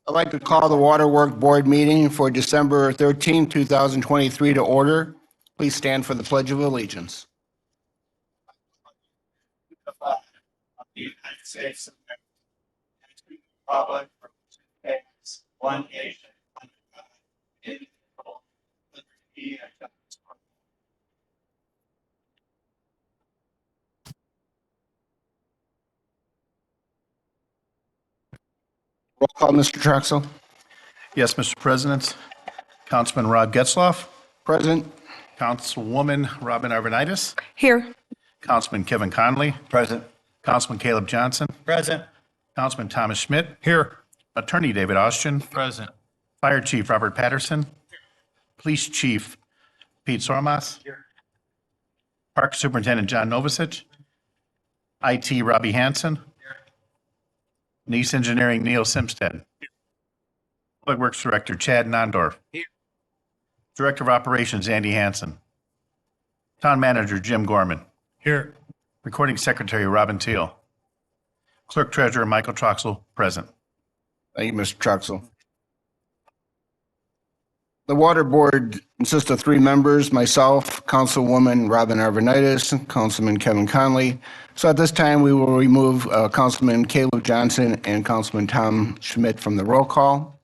I'd like to call the Waterwork Board meeting for December 13, 2023 to order. Please stand for the Pledge of Allegiance. Of the United States of America, and to the republic for which it stands, one nation, under God, indivisible, with liberty and justice for all. Roll call, Mr. Troxel. Yes, Mr. President. Councilman Rob Getzloff, Present. Councilwoman Robin Arvanitis, Here. Councilman Kevin Conley, Present. Councilman Caleb Johnson, Present. Councilman Thomas Schmidt. Here. Attorney David Austin, Present. Fire Chief Robert Patterson, Police Chief Pete Sormas, Park Superintendent John Novosich, IT Robbie Hanson, Nice Engineering Neil Simstead, Public Works Director Chad Nondorf, Director of Operations Andy Hansen, Town Manager Jim Gorman, Here. Recording Secretary Robin Teal, Clerk Treasurer Michael Troxel, present. Thank you, Mr. Troxel. The Water Board consists of 3 members, myself, Councilwoman Robin Arvanitis, Councilman Kevin Conley. So at this time, we will remove Councilman Caleb Johnson and Councilman Tom Schmidt from the roll call.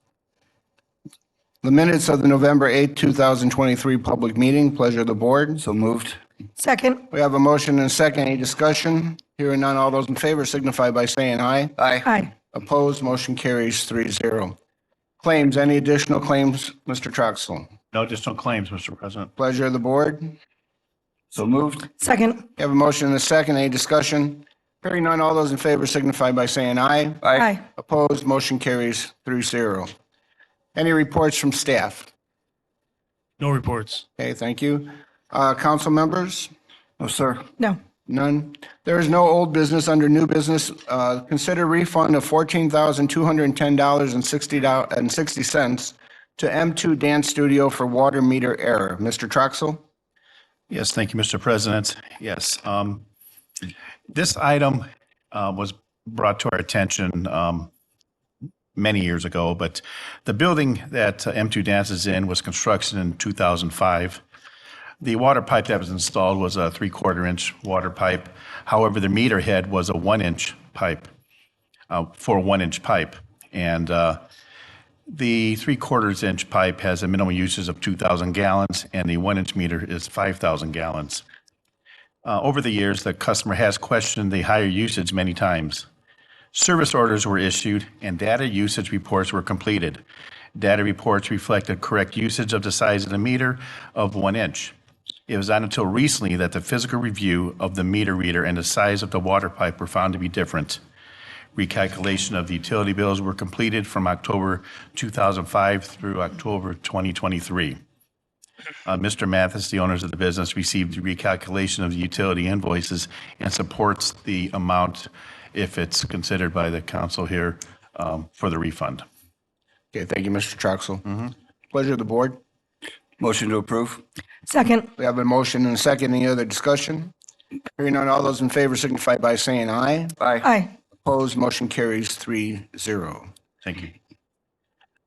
The minutes of the November 8, 2023 public meeting, pleasure of the board. So moved. Second. We have a motion and a second. Any discussion? Hearing none, all those in favor signify by saying aye. Aye. Aye. Opposed, motion carries 3-0. Claims, any additional claims, Mr. Troxel? No additional claims, Mr. President. Pleasure of the board. So moved. Second. We have a motion and a second. Any discussion? Hearing none, all those in favor signify by saying aye. Aye. Opposed, motion carries 3-0. Any reports from staff? No reports. Okay, thank you. Council members? No, sir. No. None. There is no old business. Under new business. Consider refund of $14,210.60 to M2 Dance Studio for water meter error. Mr. Troxel? Yes, thank you, Mr. President. Yes, this item was brought to our attention many years ago, but the building that M2 Dance is in was constructed in 2005. The water pipe that was installed was a 3/4 inch water pipe. However, the meter head was a 1-inch pipe for a 1-inch pipe. And the 3/4 inch pipe has a minimum usage of 2,000 gallons, and the 1-inch meter is 5,000 gallons. Over the years, the customer has questioned the higher usage many times. Service orders were issued and data usage reports were completed. Data reports reflected correct usage of the size of the meter of 1 inch. It was not until recently that the physical review of the meter reader and the size of the water pipe were found to be different. Recalculation of the utility bills were completed from October 2005 through October 2023. Mr. Mathis, the owners of the business, received the recalculation of the utility invoices and supports the amount if it's considered by the council here for the refund. Okay, thank you, Mr. Troxel. Pleasure of the board. Motion to approve. Second. We have a motion and a second. Any other discussion? Hearing none, all those in favor signify by saying aye. Aye. Aye. Opposed, motion carries 3-0. Thank you.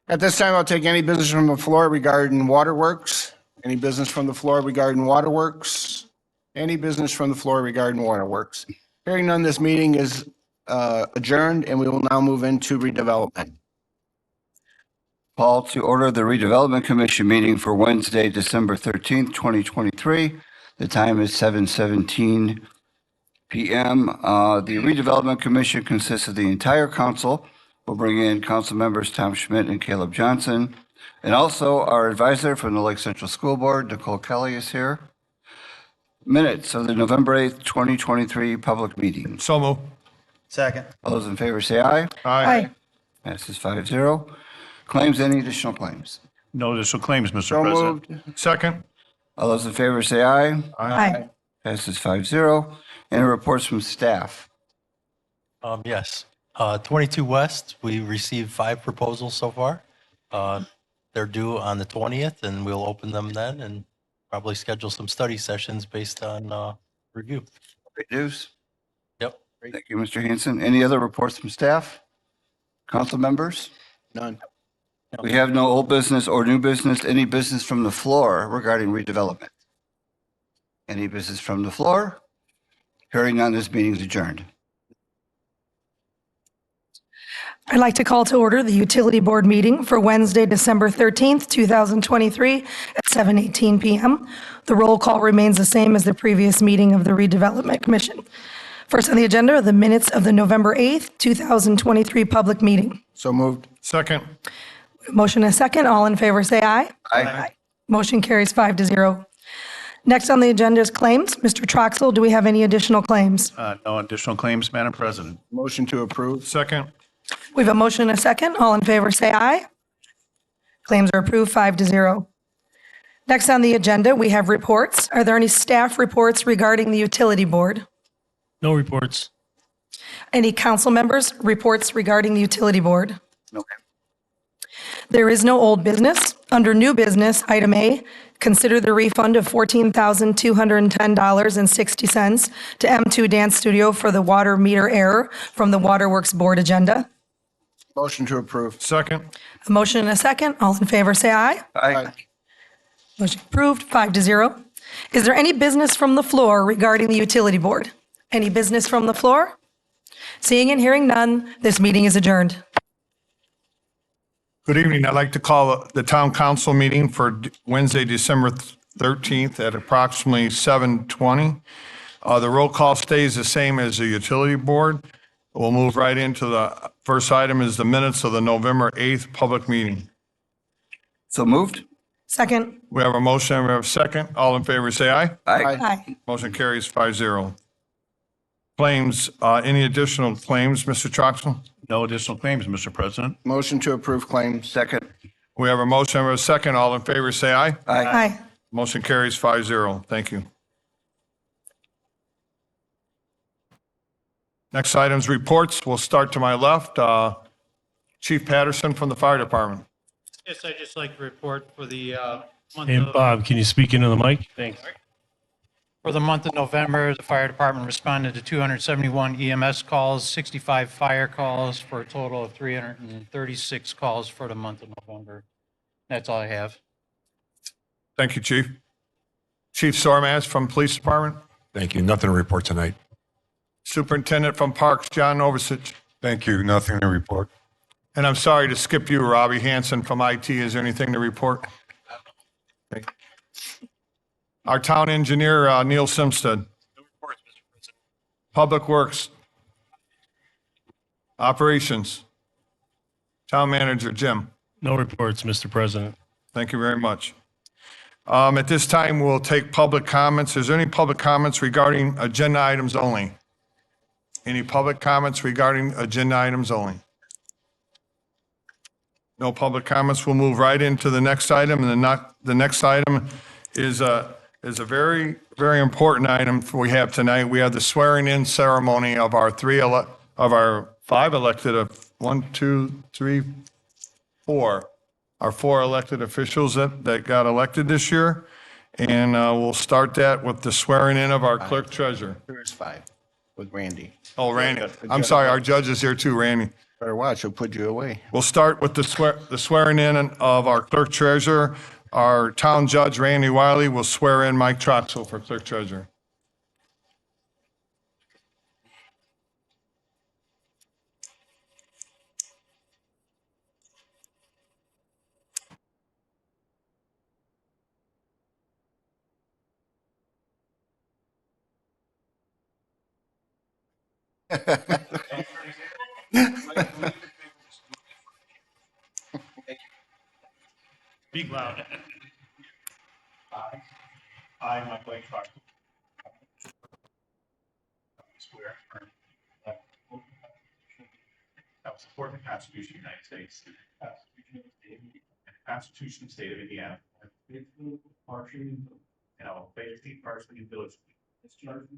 At this time, I'll take any business from the floor regarding waterworks. Any business from the floor regarding waterworks? Any business from the floor regarding waterworks? Hearing none, this meeting is adjourned, and we will now move into redevelopment. Call to order the redevelopment commission meeting for Wednesday, December 13th, 2023. The time is 7:17 p.m. The redevelopment commission consists of the entire council. We'll bring in council members Tom Schmidt and Caleb Johnson. And also our advisor from the Lake Central School Board, Nicole Kelly, is here. Minutes of the November 8th, 2023 public meeting. So moved. Second. All those in favor say aye. Aye. Passes 5-0. Claims, any additional claims? No additional claims, Mr. So President. moved. Second. All those in favor say aye. Aye. Passes 5-0. Any reports from staff? Yes. 22 West, we received 5 proposals so far. They're due on the 20th, and we'll open them then and probably schedule some study sessions based on review. Great news. Yep. Thank you, Mr. Hanson. Any other reports from staff? Council members? None. We have no old business or new business. Any business from the floor regarding redevelopment? Any business from the floor? Hearing none, this meeting is adjourned. I'd like to call to order the Utility Board meeting for Wednesday, December 13th, 2023 at 7:18 PM. The roll call remains the same as the previous meeting of the Redevelopment Commission. First on the agenda are the minutes of the November 8th, 2023 public meeting. So moved. Second. Motion and a second. All in favor, say aye. Aye. Motion carries 5-0. Next on the agenda is claims. Mr. Troxel, do we have any additional claims? No additional claims, Madam President. Motion to approve. Second. We have a motion and a second. All in favor, say aye. Claims are approved, 5-0. Next on the agenda, we have reports. Are there any staff reports regarding the Utility Board? No reports. Any council members' reports regarding the Utility Board? No. There is no old business. Under new business, item A, consider the refund of $14,210.60 to M2 Dance Studio for the water meter error from the Waterworks Board agenda. Motion to approve. Second. A motion and a second. All in favor, say aye. Aye. Motion approved, 5-0. Is there any business from the floor regarding the Utility Board? Any business from the floor? Seeing and hearing none, this meeting is adjourned. Good evening. I'd like to call the town council meeting for Wednesday, December 13th at approximately 7:20. The roll call stays the same as the utility board. We'll move right into the first item is the minutes of the November 8th public meeting. So moved? Second. We have a motion, we have a second. All in favor, say aye. Aye. Motion carries 5-0. Claims, any additional claims, Mr. Troxel? No additional claims, Mr. President. Motion to approve claims. Second? We have a motion, we have a second. All in favor, say aye. Aye. Motion carries 5-0. Thank you. Next item's reports. We'll start to my left. Chief Patterson from the Fire Department. Yes, I'd just like to report for the month Hey, of, Bob, can you speak into the mic? Thanks. for the month of November, the fire department responded to 271 EMS calls, 65 fire calls, for a total of 336 calls for the month of November. That's all I have. Thank you, Chief. Chief Sormas from Police Department. Thank you. Nothing to report tonight. Superintendent from Parks, John Novosich. Thank you. Nothing to report. And I'm sorry to skip you, Robbie Hanson from IT. Is there anything to report? Okay. Our town engineer, Neil Simstead. Public Works. Operations. Town Manager, Jim. No reports, Mr. President. Thank you very much. At this time, we'll take public comments. Is there any public comments regarding agenda items only? Any public comments regarding agenda items only? No public comments. We'll move right into the next item, and the next item is a very, very important item we have tonight. We have the swearing-in ceremony of our five elected, our four elected officials that got elected this year. And we'll start that with the swearing-in of our clerk treasurer. There's 5 with Randy. Oh, Randy. I'm sorry, our judge is here too, Randy. Better watch, he'll put you away. We'll start with the swearing in of our clerk treasurer. Our town judge, Randy Wiley, will swear in Mike Troxel for clerk treasurer. Speak loud. I, Mike Blake Troxel. Swear. That I will support the Constitution of the United States. The Constitution of the State of Indiana. Faithfully, impartially, and I will faithfully, partially, and diligently discharge the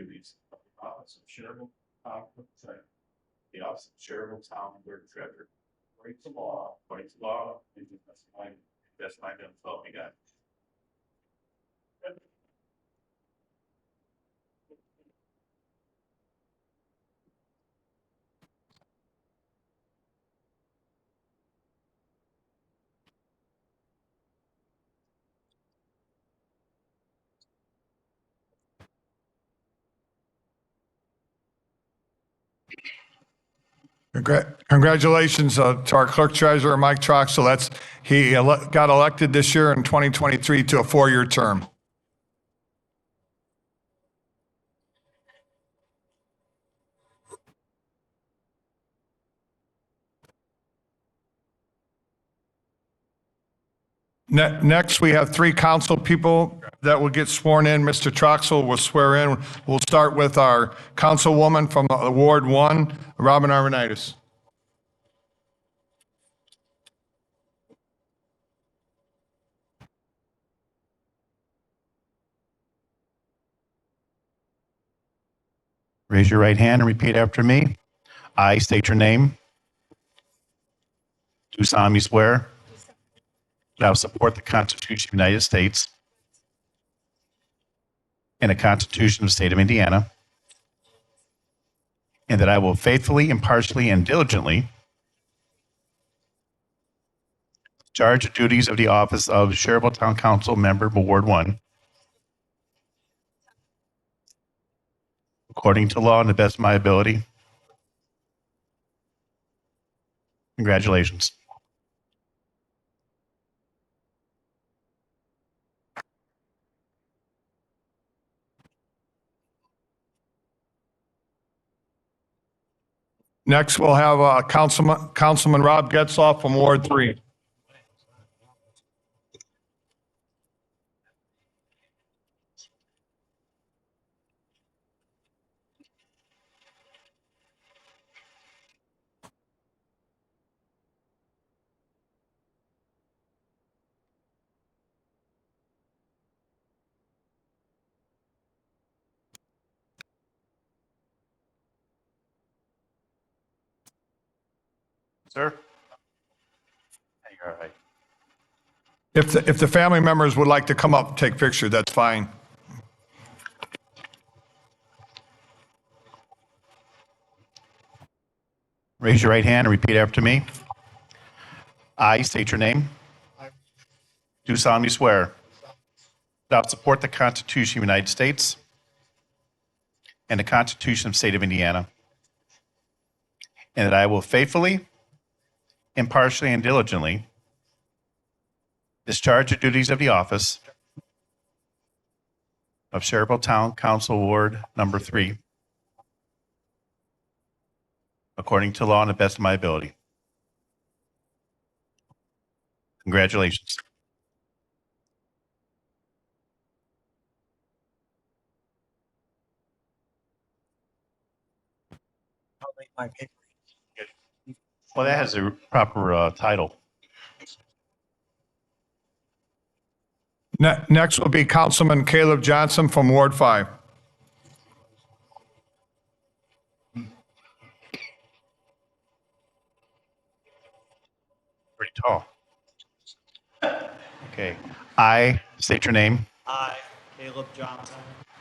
duties of the office of Sherrill Town Clerk Treasurer. The office of Sherrill Town Clerk Treasurer. According to law, and to the best of my ability, so help me God. Congratulations to our clerk treasurer, Mike Troxel. He got elected this year in 2023 to a 4-year term. Next, we have 3 council people that will get sworn in. Mr. Troxel will swear in. We'll start with our councilwoman from Ward 1, Robin Arvanitis. Raise your right hand and repeat after me. I state your name. Do solemnly swear that I will support the Constitution of the United States and the Constitution of the State of Indiana, and that I will faithfully, impartially, and diligently discharge the duties of the office of Schererville Town Council Member, Ward 1, according to law and the best of my ability. Congratulations. Next, we'll have Councilman Rob Getzlaff from Ward 3. Sir? You're all right. If the family members would like to come up and take pictures, that's fine. Raise your right hand and repeat after me. I state your name. Do solemnly swear that I will support the Constitution of the United States and the Constitution of the State of Indiana, and that I will faithfully, impartially, and diligently discharge the duties of the office of Schererville Town Council Ward Number 3 according to law and the best of my ability. Congratulations. Well, that has a proper title. Next will be Councilman Caleb Johnson from Ward 5. Pretty tall. Okay. I state your name. I, Caleb Johnson,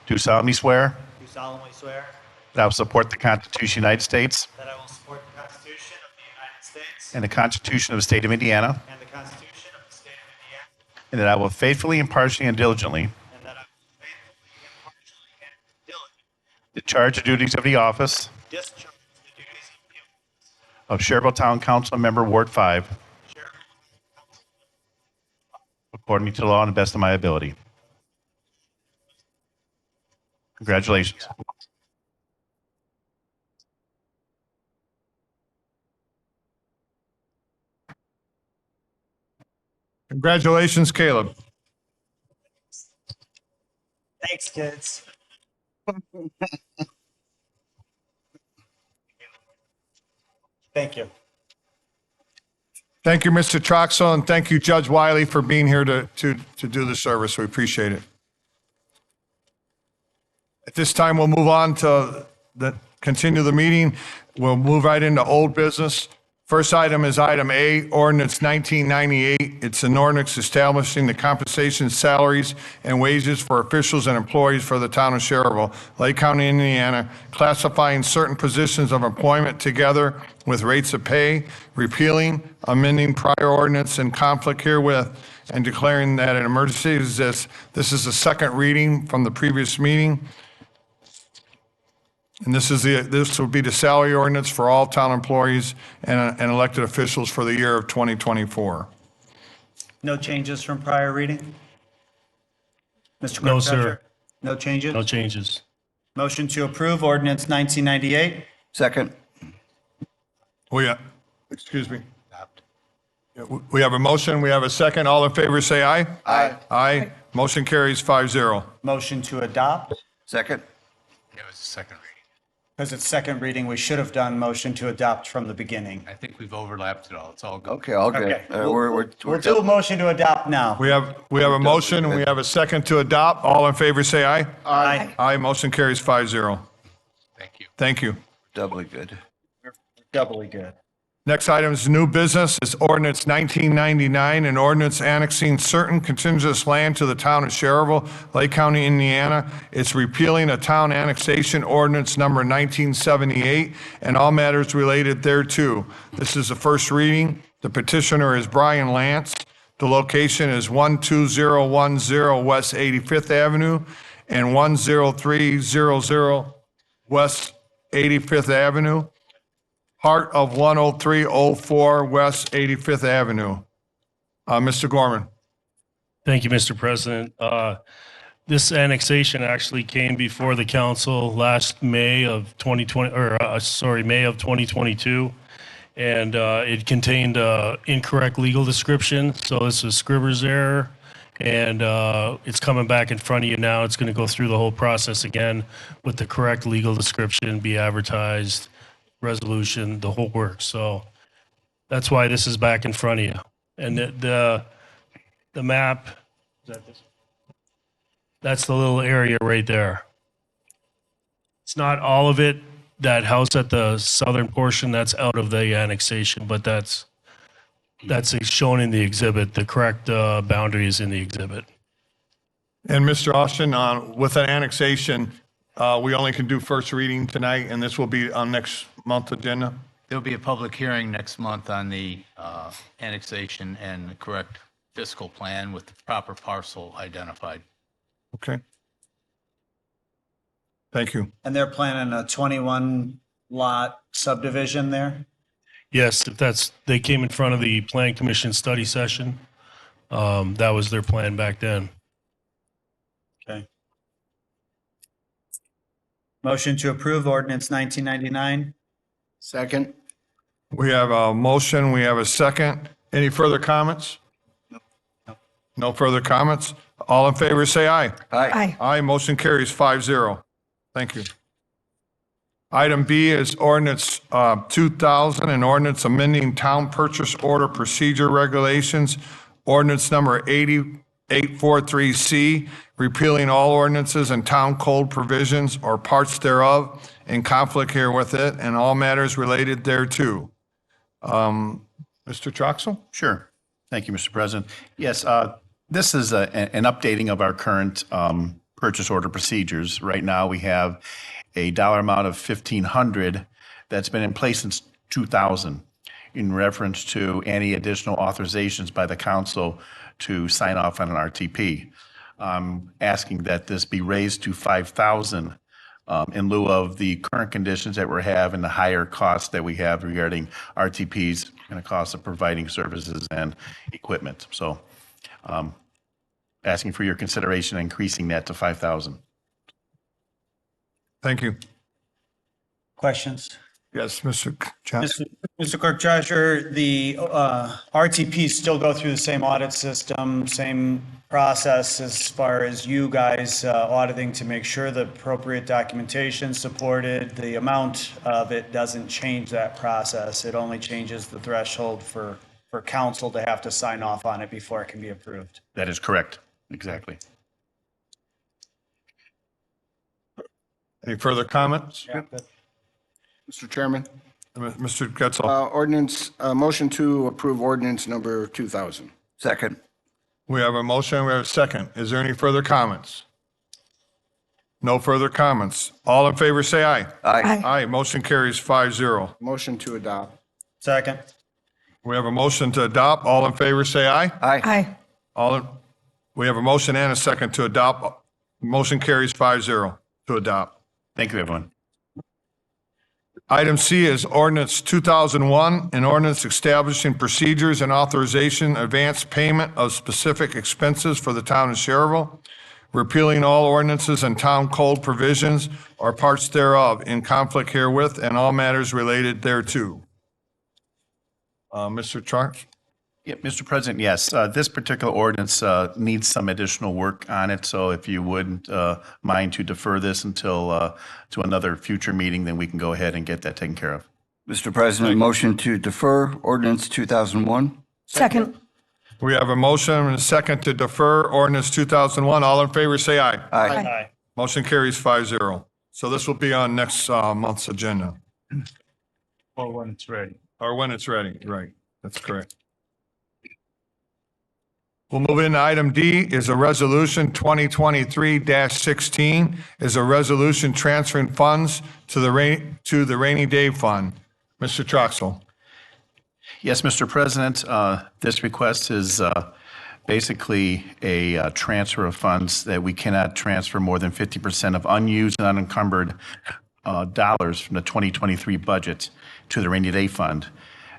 Do solemnly swear do solemnly swear that I will support the Constitution of the United States that I will support the Constitution of the United States and the Constitution of the State of Indiana, and the Constitution of the State of Indiana, and that I will faithfully, impartially, and diligently and that I will faithfully, impartially, and diligently discharge the duties of the office discharge the duties of the office of Schererville Town Council Member, Ward 5, of Sheriff according to law and the best of my ability. Congratulations. Congratulations, Caleb. Thanks, kids. Thank you. Thank you, Mr. Troxel, and thank you, Judge Wiley, for being here to do the service. We appreciate it. At this time, we'll move on to continue the meeting. We'll move right into old business. First item is item A, ordinance 1998. It's an ordinance establishing the compensation, salaries, and wages for officials and employees for the town of Schererville, Lake County, Indiana, classifying certain positions of employment together with rates of pay, repealing, amending prior ordinance in conflict herewith, and declaring that an emergency exists. This is the second reading from the previous meeting. And this will be the salary ordinance for all town employees and elected officials for the year of 2024. No changes from prior reading? Mr. Clerk No, sir. Treasurer? No changes? No changes. Motion to approve ordinance 1998? Second. Excuse me. We have a motion, we have a second. All in favor, say aye. Aye. Aye. Motion carries 5-0. Motion to adopt? Second. Because it's second reading, we should have done motion to adopt from the beginning. I think we've overlapped it all. It's all good. Okay, all good. Okay. We're We'll do a motion to adopt now. We have a motion, and we have a second to adopt. All in favor, say aye. Aye. Aye. Motion carries 5-0. Thank you. Thank you. doubly good. Doubly good. Next item is new business. It's ordinance 1999, an ordinance annexing certain contiguous land to the town of Schererville, Lake County, Indiana. It's repealing a town annexation ordinance number 1978 and all matters related thereto. This is the first reading. The petitioner is Brian Lance. The location is 12010 West 85th Avenue and 10300 West 85th Avenue. Part of 10304 West 85th Avenue. Mr. Gorman. Thank you, Mr. President. This annexation actually came before the council last May of 2020, May of 2022. And it contained incorrect legal description. So this is Scribner's error. And it's coming back in front of you now. It's going to go through the whole process again with the correct legal description, be advertised, resolution, the whole works. So that's why this is back in front of you. And the map, that's the little area right there. It's not all of it. That house at the southern portion, that's out of the annexation, but that's shown in the exhibit. The correct boundary is in the exhibit. And Mr. Austin, with an annexation, we only can do first reading tonight, and this will be on next month's agenda. There'll be a public hearing next month on the annexation and the correct fiscal plan with the proper parcel identified. Okay. Thank you. And they're planning a 21 lot subdivision there? Yes, they came in front of the Plan Commission study session. That was their plan back then. Okay. Motion to approve ordinance 1999? Second. We have a motion, we have a second. Any further comments? No further comments? All in favor, say aye. Aye. Aye, motion carries 5-0. Thank you. Item B is ordinance 2000, an ordinance amending town purchase order procedure regulations, ordinance number 8843C, repealing all ordinances and town code provisions or parts thereof in conflict herewith it and all matters related thereto. Mr. Troxel? Sure. Thank you, Mr. President. Yes, this is an updating of our current purchase order procedures. Right now, we have a dollar amount of $1,500 that's been in place since 2000 in reference to any additional authorizations by the council to sign off on an RTP. Asking that this be raised to $5,000 in lieu of the current conditions that we have and the higher costs that we have regarding RTPs and the cost of providing services and equipment. So asking for your consideration, increasing that to $5,000. Thank you. Questions? Yes, Mr. Johnson. Mr. Clerk Treasurer, the RTPs still go through the same audit system, same process as far as you guys auditing to make sure the appropriate documentation supported. The amount of it doesn't change that process. It only changes the threshold for council to have to sign off on it before it can be approved. That is correct. Exactly. Any further comments? Mr. Chairman, Mr. Getzel? Motion to approve ordinance number 2000. Second. We have a motion, we have a second. Is there any further comments? No further comments. All in favor, say aye. Aye. Aye, motion carries 5-0. Motion to adopt. Second. We have a motion to adopt. All in favor, say aye. Aye. We have a motion and a second to adopt. Motion carries 5-0 to adopt. Thank you, everyone. Item C is ordinance 2001, an ordinance establishing procedures and authorization advance payment of specific expenses for the town of Sherrville, repealing all ordinances and town code provisions or parts thereof in conflict herewith and all matters related thereto. Mr. Charles? Yeah, Mr. President, yes, this particular ordinance needs some additional work on it, so if you wouldn't mind to defer this until, to another future meeting, then we can go ahead and get that taken care of. Mr. President, motion to defer ordinance 2001. Second. We have a motion and a second to defer ordinance 2001. All in favor, say aye. Aye. Motion carries 5-0. So this will be on next month's agenda, Or when it's ready. or when it's ready, right? That's correct. We'll move into item D is a resolution 2023-16 is a resolution transferring funds to the rainy day fund. Mr. Troxel. Yes, Mr. President, this request is basically a transfer of funds that we cannot transfer more than 50% of unused and unencumbered dollars from the 2023 budget to the rainy day fund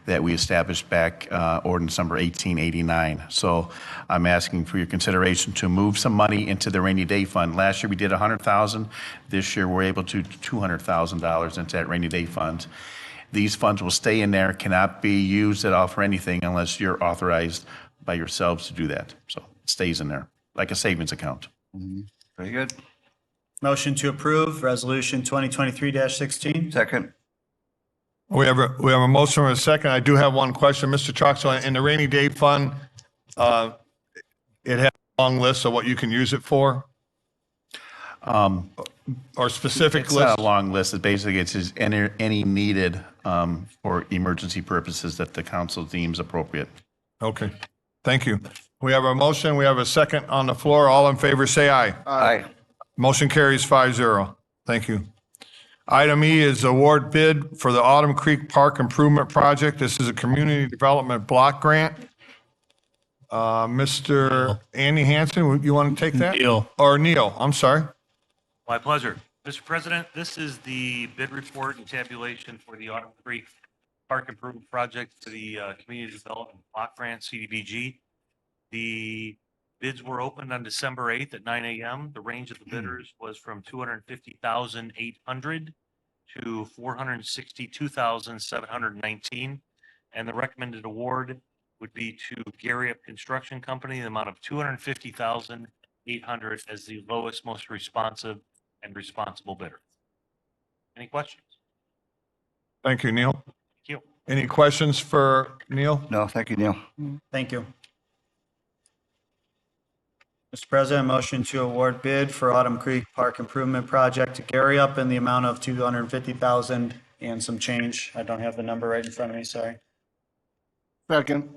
that we established back ordinance number 1889. So I'm asking for your consideration to move some money into the rainy day fund. Last year we did $100,000. This year we're able to $200,000 into that rainy day fund. These funds will stay in there, cannot be used at all for anything unless you're authorized by yourselves to do that. So it stays in there like a savings account. Very good. Motion to approve Resolution 2023-16. Second. We have a motion and a second. I do have one question, Mr. Troxel. In the rainy day fund, it has a long list of what you can use it for, or specific It's list? not a long list. Basically, it's just any needed for emergency purposes that the council deems appropriate. Okay, thank you. We have a motion, we have a second on the floor. All in favor, say aye. Aye. Motion carries 5-0. Thank you. Item E is award bid for the Autumn Creek Park Improvement Project. This is a community development block grant. Mr. Andy Hanson, you want to take that? Neil. Or Neil, I'm sorry. My pleasure. Mr. President, this is the bid report and tabulation for the Autumn Creek Park Improvement Project for the Community Development Block Grant, CDBG. The bids were opened on December 8th at 9 a.m. The range of the bidders was from $250,800 to $462,719. And the recommended award would be to Gary Up Construction Company, the amount of $250,800 as the lowest, most responsive and responsible bidder. Any questions? Thank you, Neil. Thank you. Any questions for Neil? No, thank you, Neil. Thank you. Mr. President, motion to award bid for Autumn Creek Park Improvement Project to Gary Up in the amount of $250,000 and some change. I don't have the number right in front of me, sorry. Second.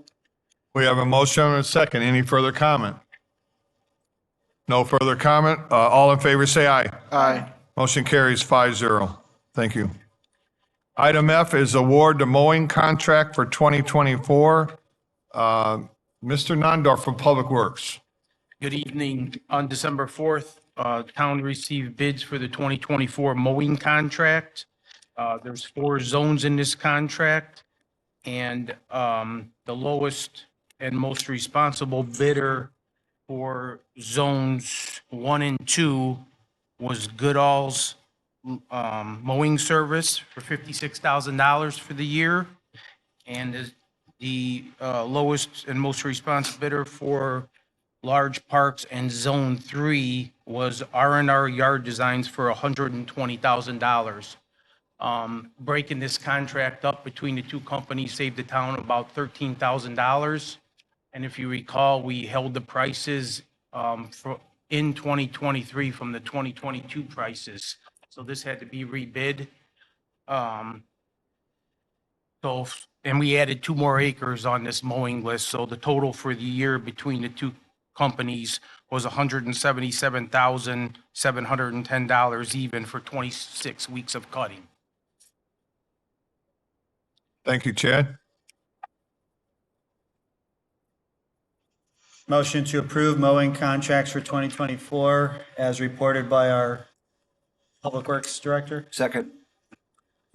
We have a motion and a second. Any further comment? No further comment. All in favor, say aye. Aye. Motion carries 5-0. Thank you. Item F is award the mowing contract for 2024. Mr. Nondorf from Public Works. Good evening. On December 4th, town received bids for the 2024 mowing contract. There's 4 zones in this contract, and the lowest and most responsible bidder for zones 1 and 2 was Goodall's mowing service for $56,000 for the year. And the lowest and most responsive bidder for large parks and zone 3 was R&R Yard Designs for $120,000. Breaking this contract up between the two companies saved the town about $13,000. And if you recall, we held the prices in 2023 from the 2022 prices. So this had to be rebid. And we added 2 more acres on this mowing list. So the total for the year between the two companies was $177,710 even for 26 weeks of cutting. Thank you, Chad. Motion to approve mowing contracts for 2024 as reported by our Public Works Director. Second.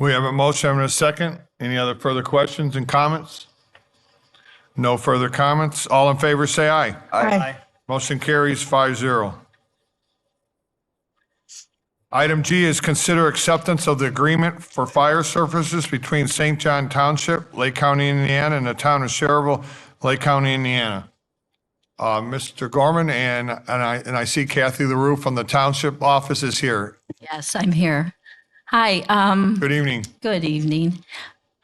We have a motion and a second. Any other further questions and comments? No further comments. All in favor, say aye. Aye. Motion carries 5-0. Item G is consider acceptance of the agreement for fire services between St. John Township, Lake County, Indiana, and the town of Schererville, Lake County, Indiana. Mr. Gorman and I see Kathy LaRue from the township office is here. Yes, I'm here. Hi, Good evening. good evening.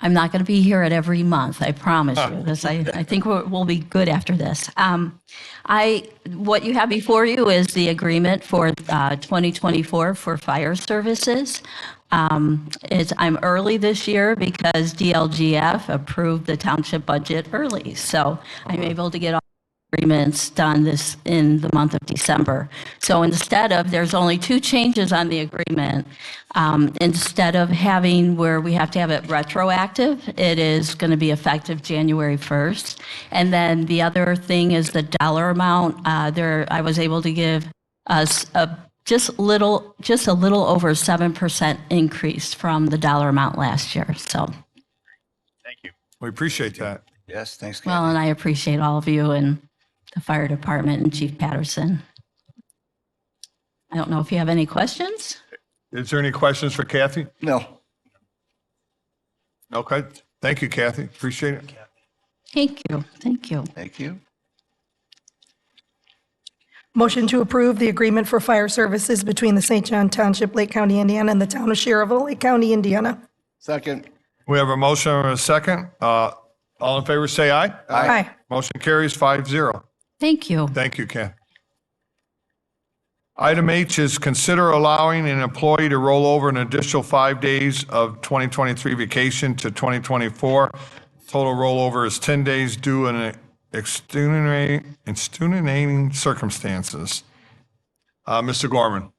I'm not going to be here at every month, I promise you. This, I think we'll be good after this. What you have before you is the agreement for 2024 for fire services. I'm early this year because DLGF approved the township budget early. So I'm able to get all agreements done in the month of December. So there's only 2 changes on the agreement. Instead of having where we have to have it retroactive, it is going to be effective January 1st. And then the other thing is the dollar amount. I was able to give us just a little over 7% increase from the dollar amount last year. So, Thank you. We appreciate that. Yes, thanks, Kathy. well, and I appreciate all of you and the fire department and Chief Patterson. I don't know if you have any questions? Is there any questions for Kathy? No. Okay. Thank you, Kathy. Appreciate it. Thank you. Thank you. Thank you. Motion to approve the agreement for fire services between the St. John Township, Lake County, Indiana, and the town of Schererville, Lake County, Indiana. Second. We have a motion and a second. All in favor, say aye. Aye. Motion carries 5-0. Thank you. Thank you, Ken. Item H is consider allowing an employee to roll over an additional 5 days of 2023 vacation to 2024. Total rollover is 10 days due in extenuating circumstances. Mr. Gorman.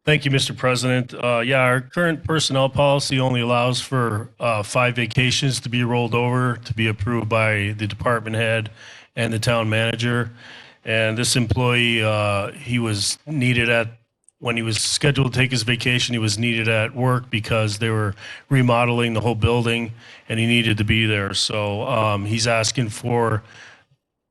Thank you, Mr. President. Yeah, our current personnel policy only allows for 5 vacations to be rolled over to be approved by the department head and the town manager. And this employee, he was needed when he was scheduled to take his vacation, he was needed at work because they were remodeling the whole building and he needed to be there. So he's asking for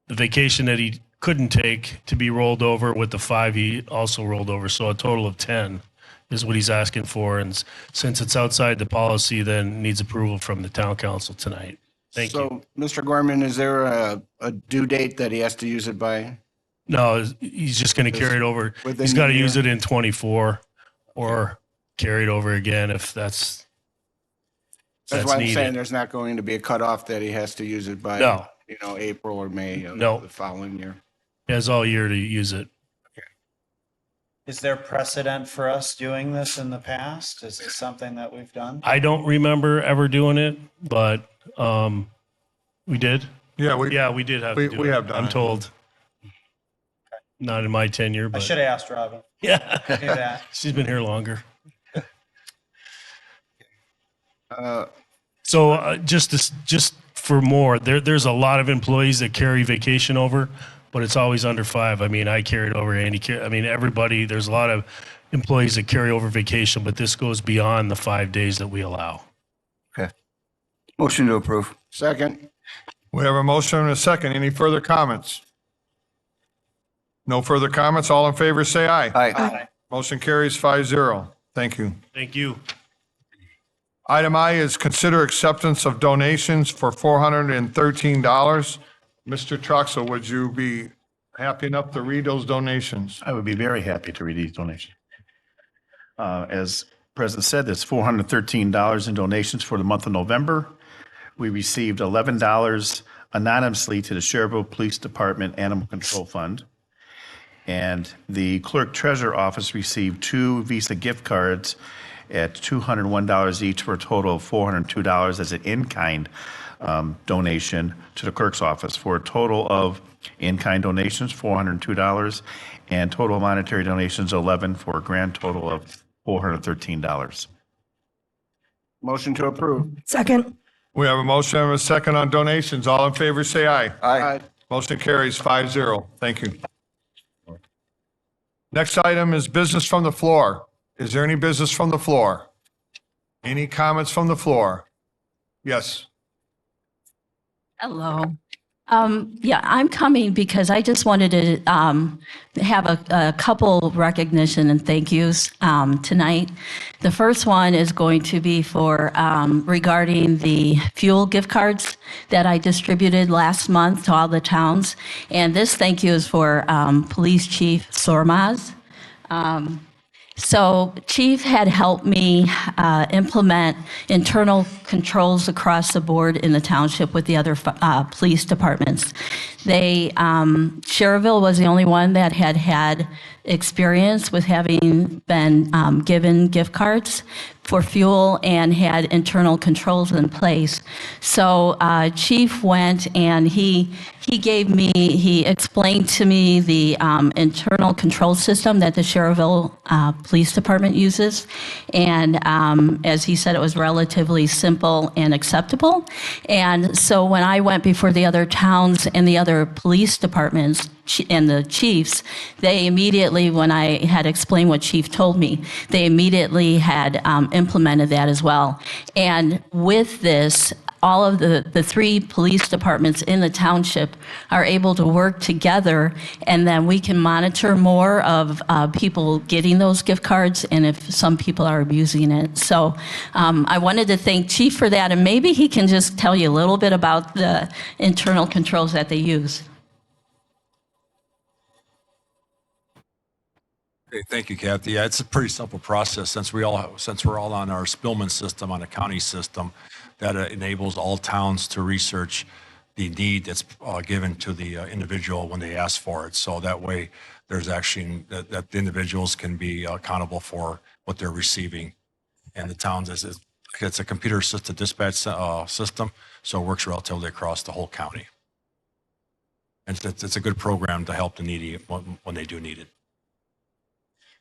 the vacation that he couldn't take to be rolled over with the 5 he also rolled over. So a total of 10 is what he's asking for. And since it's outside the policy, then needs approval from the town council tonight. Thank you. So, Mr. Gorman, is there a due date that he has to use it by? No, he's just going to carry it over. Within He's got to the use year? it in 24 or carry it over again if that's That's why I'm saying needed. there's not going to be a cutoff that he has to use it by, No. April or May of No. the following year. He has all year to use it. Is there precedent for us doing this in the past? Is this something that we've done? I don't remember ever doing it, but we did. Yeah, We did have to do we it. have done I'm it. told. Not in my tenure, I but should have asked Robin. yeah, Do that. she's been here longer. Uh, So just for more, there's a lot of employees that carry vacation over, but it's always under 5. I mean, I carried over, Andy, everybody, there's a lot of employees that carry over vacation, but this goes beyond the 5 days that we allow. Okay. Motion to approve. Second. We have a motion and a second. Any further comments? No further comments. All in favor, say aye. Aye. Motion carries 5-0. Thank you. Thank you. Item I is consider acceptance of donations for $413. Mr. Troxel, would you be happy enough to read those donations? I would be very happy to read these donations. As President said, there's $413 in donations for the month of November. We received $11 anonymously to the Schererville Police Department Animal Control Fund. And the Clerk Treasurer Office received 2 Visa gift cards at $201 each for a total of $402 as an in-kind donation to the clerk's office for a total of in-kind donations, $402, and total monetary donations, 11, for a grand total of $413. Motion to approve. Second. We have a motion and a second on donations. All in favor, say aye. Aye. Motion carries 5-0. Thank you. Next item is business from the floor. Is there any business from the floor? Any comments from the floor? Yes. Hello. Yeah, I'm coming because I just wanted to have a couple recognition and thank yous tonight. The first one is going to be for regarding the fuel gift cards that I distributed last month to all the towns. And this thank you is for Police Chief Sormaz. So Chief had helped me implement internal controls across the board in the township with the other police departments. Sherrville was the only one that had experience with having been given gift cards for fuel and had internal controls in place. So Chief went and he explained to me the internal control system that the Sherrville Police Department uses. And as he said, it was relatively simple and acceptable. And so when I went before the other towns and the other police departments and the chiefs, they immediately, when I had explained what Chief told me, they immediately had implemented that as well. And with this, all of the three police departments in the township are able to work together, and then we can monitor more of people getting those gift cards and if some people are abusing it. So I wanted to thank Chief for that, and maybe he can just tell you a little bit about the internal controls that they use. Okay, thank you, Kathy. Yeah, it's a pretty simple process since we're all on our Spillman system, on a county system that enables all towns to research the need that's given to the individual when they ask for it. So that way, there's actually that the individuals can be accountable for what they're receiving, and the towns it's a computer-assisted dispatch system, so it works relatively across the whole county. And it's a good program to help the needy when they do need it.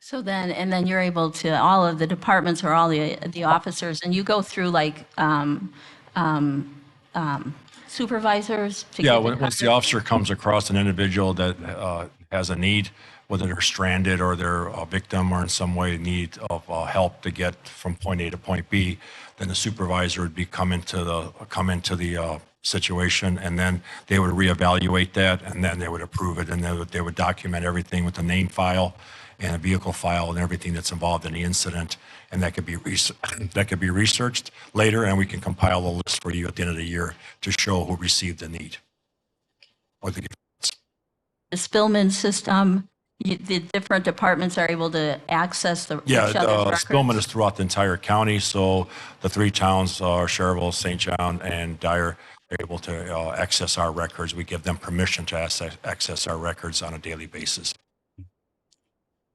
So then you're able to, all of the departments or all the officers, and you go through like supervisors? Yeah, once the officer comes across an individual that has a need, whether they're stranded or they're a victim or in some way in need of help to get from point A to point B, then the supervisor would come into the situation, and then they would reevaluate that, and then they would approve it, and they would document everything with a name file and a vehicle file and everything that's involved in the incident, and that could be researched later, and we can compile a list for you at the end of the year to show who received the need. Or the Spillman system, the different departments are able to access each other's records? Spillman is throughout the entire county, so the three towns are Sherrville, St. John, and Dyer are able to access our records. We give them permission to access our records on a daily basis.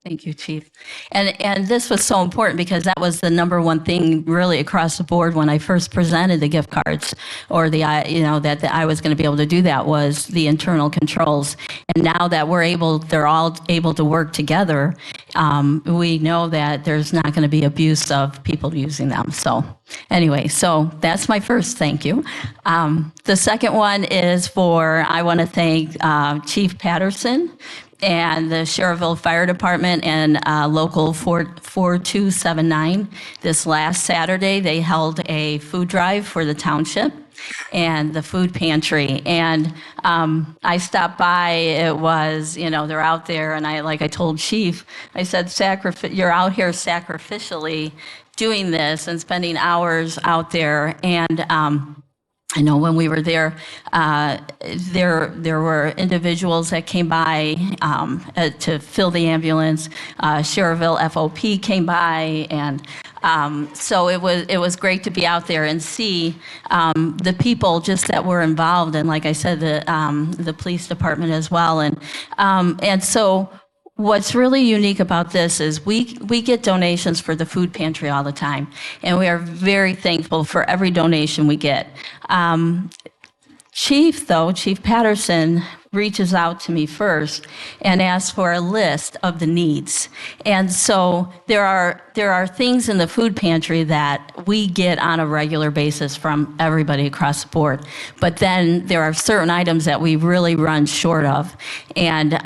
Thank you, Chief. And this was so important because that was the number one thing really across the board when I first presented the gift cards, or that I was going to be able to do that, was the internal controls. And now that they're all able to work together, we know that there's not going to be abuse of people using them. So anyway, so that's my first thank you. The second one is I want to thank Chief Patterson and the Sherrville Fire Department and Local 4279. This last Saturday, they held a food drive for the township and the food pantry. And I stopped by, it was, they're out there, and I told Chief, I said, you're out here sacrificially doing this and spending hours out there. And I know when we were there, there were individuals that came by to fill the ambulance. Sherrville FOP came by, and so it was great to be out there and see the people just that were involved, and like I said, the police department as well, and so. What's really unique about this is we get donations for the food pantry all the time, and we are very thankful for every donation we get. Chief Patterson reaches out to me first and asks for a list of the needs. And so there are things in the food pantry that we get on a regular basis from everybody across the board. But then there are certain items that we really run short of. And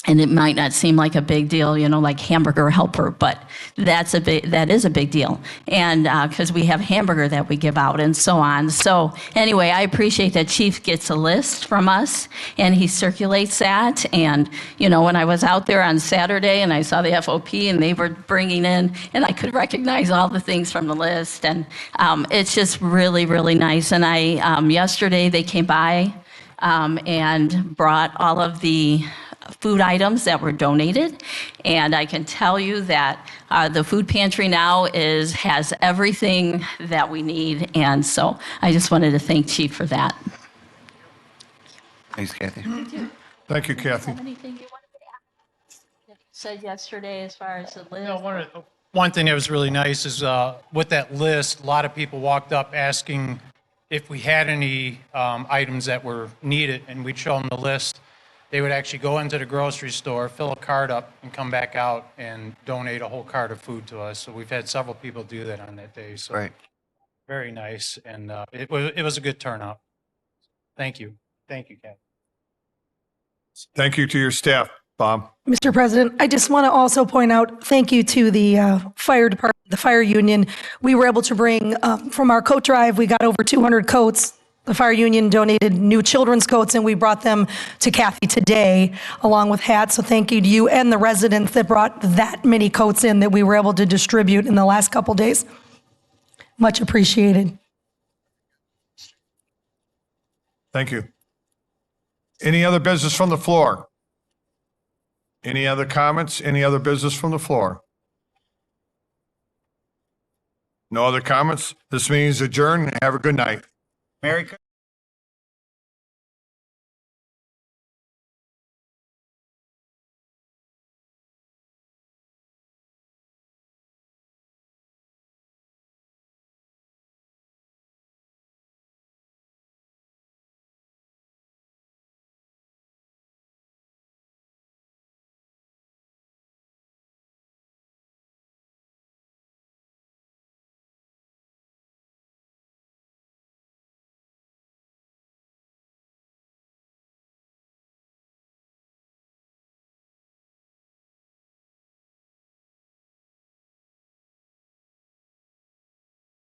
And it might not seem like a big deal, you know, like hamburger helper, but that is a big deal. And because we have hamburger that we give out and so on. So anyway, I appreciate that Chief gets a list from us and he circulates that. And, you know, when I was out there on Saturday and I saw the FOP and they were bringing in, and I could recognize all the things from the list. And it's just really, really nice. And yesterday they came by and brought all of the food items that were donated. And I can tell you that the food pantry now has everything that we need. And so I just wanted to thank Chief for that. Thanks, Kathy. Thank you, Kathy. Anything you wanted to add? You said yesterday as far as the list. No, one thing that was really nice is with that list, a lot of people walked up asking if we had any items that were needed, and we'd show them the list. They would actually go into the grocery store, fill a cart up, and come back out and donate a whole cart of food to us. So we've had several people do that on that day. So Right. very nice, and it was a good turnout. Thank you, Ken. Thank you to your staff, Bob. Mr. President, I just want to also point out, thank you to the fire department, the fire union. We were able to bring, from our coat drive, we got over 200 coats. The fire union donated new children's coats, and we brought them to Kathy today, along with hats. So thank you to you and the residents that brought that many coats in that we were able to distribute in the last couple days. Much appreciated. Thank you. Any other business from the floor? Any other comments? Any other business from the floor? No other comments? This meeting is adjourned. Have a good night. Merry